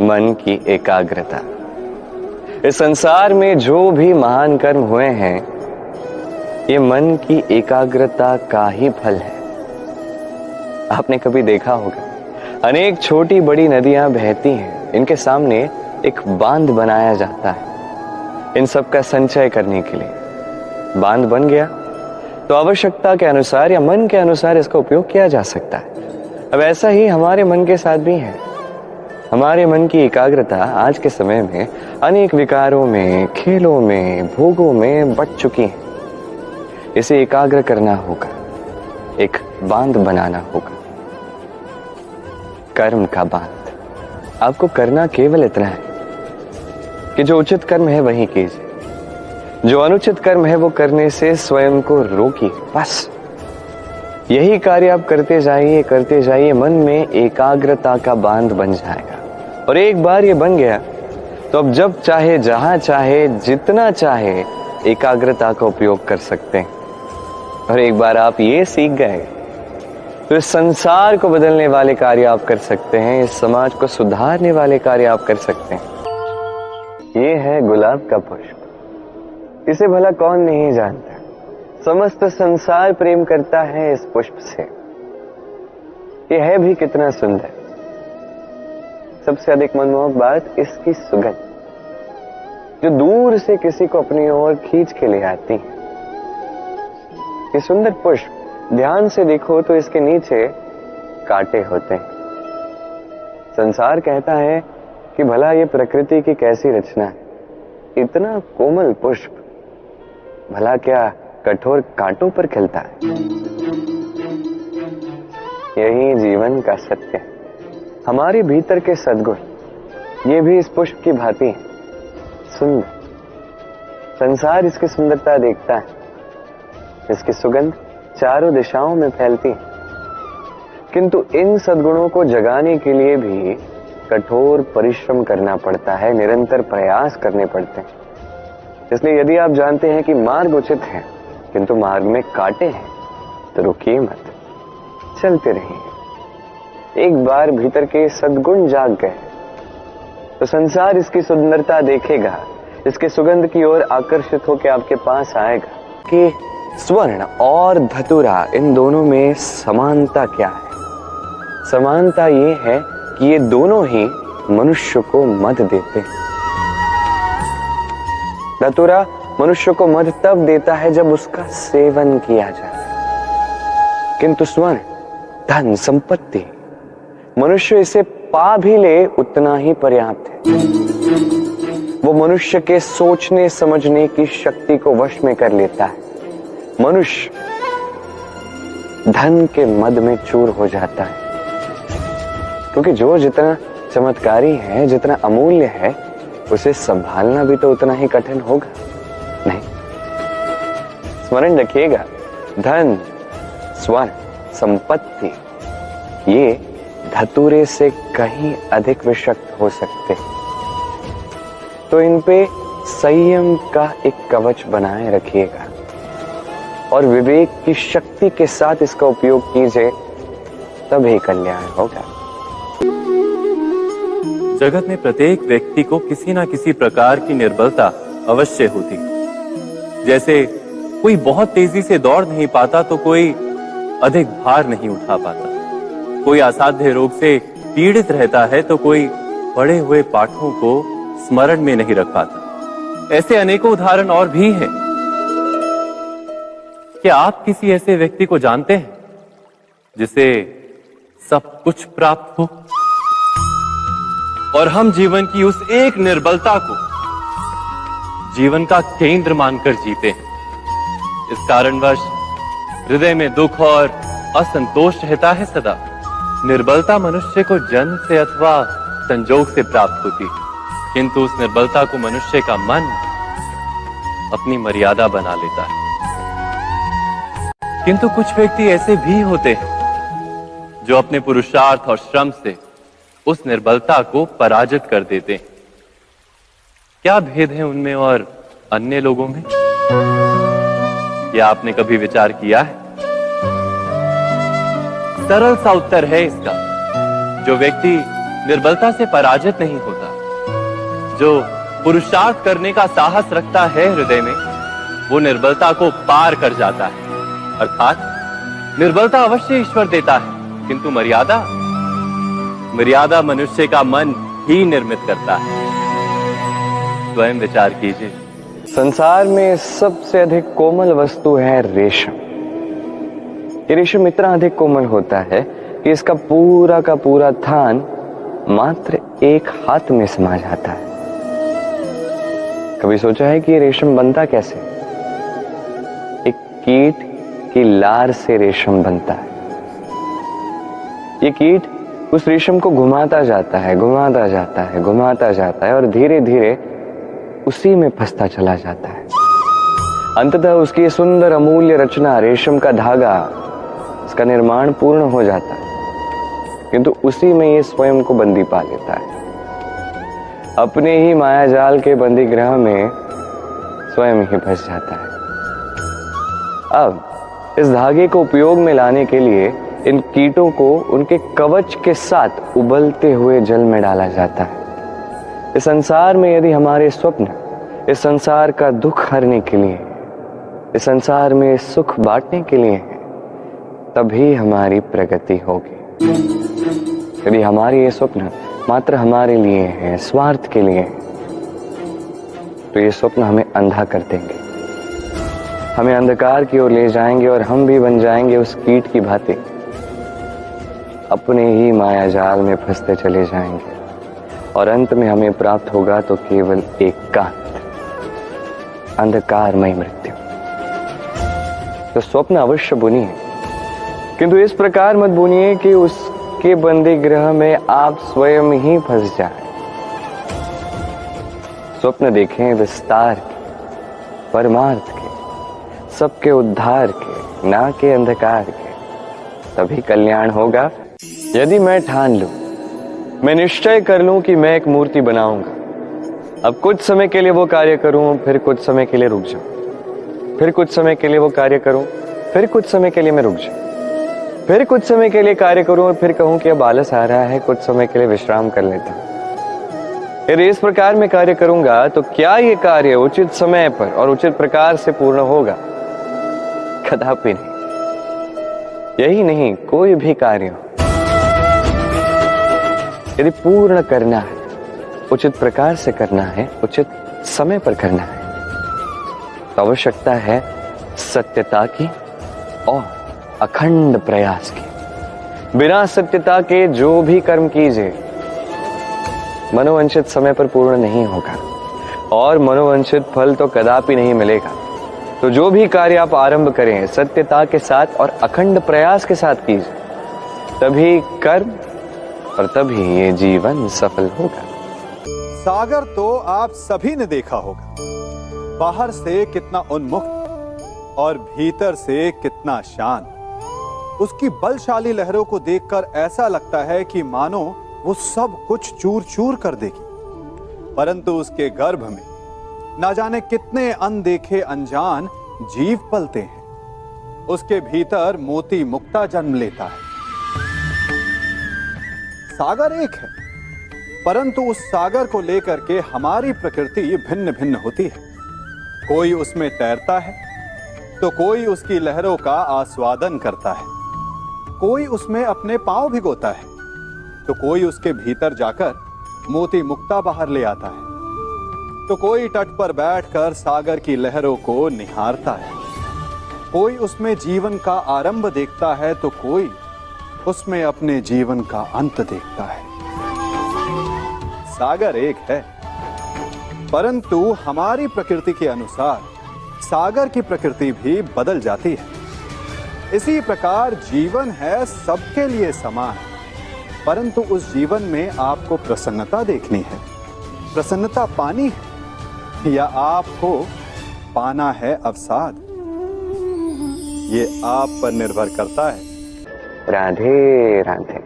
मन की एकाग्रता। इस संसार में जो भी महान कर्म हुए हैं, ये मन की एकाग्रता का ही फल है। आपने कभी देखा होगा, अनेक छोटी बड़ी नदियां बहती हैं, इनके सामने एक बांध बनाया जाता है इन सब का संचय करने के लिए। बांध बन गया तो आवश्यकता के अनुसार या मन के अनुसार इसका उपयोग किया जा सकता है। अब ऐसा ही हमारे मन के साथ भी है। हमारे मन की एकाग्रता आज के समय में अनेक विकारों में, खेलों में, भोगों में बट चुकी है। इसे एकाग्र करना होगा, एक बांध बनाना होगा, कर्म का बांध। आपको करना केवल इतना है कि जो उचित कर्म है वही कीजिए, जो अनुचित कर्म है वो करने से स्वयं को रोकिए। बस यही कार्य आप करते जाइए, मन में एकाग्रता का बांध बन जाएगा। और एक बार ये बन गया तो अब जब चाहे, जहां चाहे, जितना चाहे एकाग्रता का उपयोग कर सकते हैं। और एक बार आप ये सीख गए तो इस संसार को बदलने वाले कार्य आप कर सकते हैं, इस समाज को सुधारने वाले कार्य आप कर सकते हैं। ये है गुलाब का पुष्प। इसे भला कौन नहीं जानता। समस्त संसार प्रेम करता है इस पुष्प से। ये है भी कितना सुंदर। सबसे अधिक मनमोहक बात इसकी सुगंध, जो दूर से किसी को अपनी ओर खींच के ले आती है। ये सुंदर पुष्प ध्यान से देखो तो इसके नीचे कांटे होते हैं। संसार कहता है कि भला ये प्रकृति की कैसी रचना है, इतना कोमल पुष्प भला क्या कठोर कांटों पर खिलता है। यही जीवन का सत्य है। हमारे भीतर के सद्गुण, ये भी इस पुष्प की भांति है, सुंदर। संसार इसकी सुंदरता देखता है, इसकी सुगंध चारों दिशाओं में फैलती है। किंतु इन सद्गुणों को जगाने के लिए भी कठोर परिश्रम करना पड़ता है, निरंतर प्रयास करने पड़ते हैं। इसलिए यदि आप जानते हैं कि मार्ग उचित है किंतु मार्ग में कांटे हैं, तो रुकिए मत, चलते रहिए। एक बार भीतर के सद्गुण जाग गए तो संसार इसकी सुंदरता देखेगा, इसके सुगंध की ओर आकर्षित होकर आपके पास आएगा। कि स्वर्ण और धतूरा, इन दोनों में समानता क्या है? समानता ये है कि ये दोनों ही मनुष्य को मद देते हैं। धतूरा मनुष्य को मद तब देता है जब उसका सेवन किया जाए, किंतु स्वर्ण, धन, संपत्ति, मनुष्य इसे पा भी ले उतना ही पर्याप्त है। वो मनुष्य के सोचने समझने की शक्ति को वश में कर लेता है। मनुष्य धन के मद में चूर हो जाता है, क्योंकि जो जितना चमत्कारी है, जितना अमूल्य है, उसे संभालना भी तो उतना ही कठिन होगा। नहीं, स्मरण रखिएगा, धन, स्वर्ण, संपत्ति, ये धतूरे से कहीं अधिक विषक्त हो सकते हैं। तो इन पे संयम का एक कवच बनाए रखिएगा और विवेक की शक्ति के साथ इसका उपयोग कीजिए, तभी कल्याण होगा। जगत में प्रत्येक व्यक्ति को किसी ना किसी प्रकार की निर्बलता अवश्य होती। जैसे कोई बहुत तेजी से दौड़ नहीं पाता तो कोई अधिक भार नहीं उठा पाता, कोई असाध्य रोग से पीड़ित रहता है तो कोई पढ़े हुए पाठों को स्मरण में नहीं रख पाता। ऐसे अनेकों उदाहरण और भी हैं। क्या आप किसी ऐसे व्यक्ति को जानते हैं जिसे सब कुछ प्राप्त हो और हम जीवन की उस एक निर्बलता को जीवन का केंद्र मानकर जीते हैं? इस कारणवश हृदय में दुख और असंतोष रहता है सदा। निर्बलता मनुष्य को जन्म से अथवा संजोग से प्राप्त होती है, किंतु उस निर्बलता को मनुष्य का मन अपनी मर्यादा बना लेता है। किंतु कुछ व्यक्ति ऐसे भी होते हैं जो अपने पुरुषार्थ और श्रम से उस निर्बलता को पराजित कर देते हैं। क्या भेद है उनमें और अन्य लोगों में? क्या आपने कभी विचार किया है? सरल सा उत्तर है इसका। जो व्यक्ति निर्बलता से पराजित नहीं होता। जो पुरुषार्थ करने का साहस रखता है हृदय में, वो निर्बलता को पार कर जाता है। अर्थात निर्बलता अवश्य ईश्वर देता है, किंतु मर्यादा मनुष्य का मन ही निर्मित करता है। स्वयं विचार कीजिए। संसार में सबसे अधिक कोमल वस्तु है रेशम। ये रेशम इतना अधिक कोमल होता है कि इसका पूरा का पूरा थान मात्र एक हाथ में समा जाता है। कभी सोचा है कि ये रेशम बनता कैसे? एक कीट की लार से रेशम बनता है। ये कीट उस रेशम को घुमाता जाता है, घुमाता जाता है, घुमाता जाता है और धीरे धीरे उसी में फंसता चला जाता है। अंततः उसकी सुंदर अमूल्य रचना रेशम का धागा, इसका निर्माण पूर्ण हो जाता है, किंतु उसी में ये स्वयं को बंदी पा लेता है। अपने ही मायाजाल के बंदी गृह में स्वयं ही फंस जाता है। अब इस धागे को उपयोग में लाने के लिए इन कीटों को उनके कवच के साथ उबलते हुए जल में डाला जाता है। इस संसार में यदि हमारे स्वप्न इस संसार का दुख हरने के लिए, इस संसार में सुख बांटने के लिए है, तभी हमारी प्रगति होगी। यदि हमारे ये स्वप्न मात्र हमारे लिए हैं, स्वार्थ के लिए, तो ये स्वप्न हमें अंधा कर देंगे, हमें अंधकार की ओर ले जाएंगे और हम भी बन जाएंगे उस कीट की भांति, अपने ही मायाजाल में फंसते चले जाएंगे और अंत में हमें प्राप्त होगा तो केवल एकांत, अंधकारमय मृत्यु। तो स्वप्न अवश्य बुनिए, किंतु इस प्रकार मत बुनिए कि उसके बंदी गृह में आप स्वयं ही फंस जाएं। स्वप्न देखें विस्तार के, परमार्थ के, सबके उद्धार के, ना के अंधकार के, तभी कल्याण होगा। यदि मैं ठान लूं, मैं निश्चय कर लूं कि मैं एक मूर्ति बनाऊंगा, अब कुछ समय के लिए वो कार्य करूं, फिर कुछ समय के लिए रुक जाऊं, फिर कुछ समय के लिए वो कार्य करूं, फिर कुछ समय के लिए मैं रुक जाऊं, फिर कुछ समय के लिए कार्य करूं और फिर कहूं कि अब आलस आ रहा है, कुछ समय के लिए विश्राम कर लेता हूं। यदि इस प्रकार मैं कार्य करूंगा तो क्या ये कार्य उचित समय पर और उचित प्रकार से पूर्ण होगा? कदापि नहीं। यही नहीं, कोई भी कार्य हो, यदि पूर्ण करना है, उचित प्रकार से करना है, उचित समय पर करना है, तो आवश्यकता है सत्यता की और अखंड प्रयास की। बिना सत्यता के जो भी कर्म कीजिए मनोवांछित समय पर पूर्ण नहीं होगा और मनोवांछित फल तो कदापि नहीं मिलेगा। तो जो भी कार्य आप आरंभ करें सत्यता के साथ और अखंड प्रयास के साथ कीजिए, तभी कर्म और तभी ये जीवन सफल होगा। सागर तो आप सभी ने देखा होगा, बाहर से कितना उन्मुक्त और भीतर से कितना शांत। उसकी बलशाली लहरों को देखकर ऐसा लगता है कि मानो वो सब कुछ चूर चूर कर देगी, परंतु उसके गर्भ में ना जाने कितने अनदेखे अनजान जीव पलते हैं। उसके भीतर मोती मुक्ता जन्म लेता है। सागर एक है, परंतु उस सागर को लेकर के हमारी प्रकृति भिन्न भिन्न होती है। कोई उसमें तैरता है तो कोई उसकी लहरों का आस्वादन करता है, कोई उसमें अपने पांव भिगोता है तो कोई उसके भीतर जाकर मोती मुक्ता बाहर ले आता है, तो कोई तट पर बैठकर सागर की लहरों को निहारता है, कोई उसमें जीवन का आरंभ देखता है तो कोई उसमें अपने जीवन का अंत देखता है। सागर एक है, परंतु हमारी प्रकृति के अनुसार सागर की प्रकृति भी बदल जाती है। इसी प्रकार जीवन है सबके लिए समान, परंतु उस जीवन में आपको प्रसन्नता देखनी है, प्रसन्नता पानी है, या आपको पाना है अवसाद, ये आप पर निर्भर करता है। राधे राधे।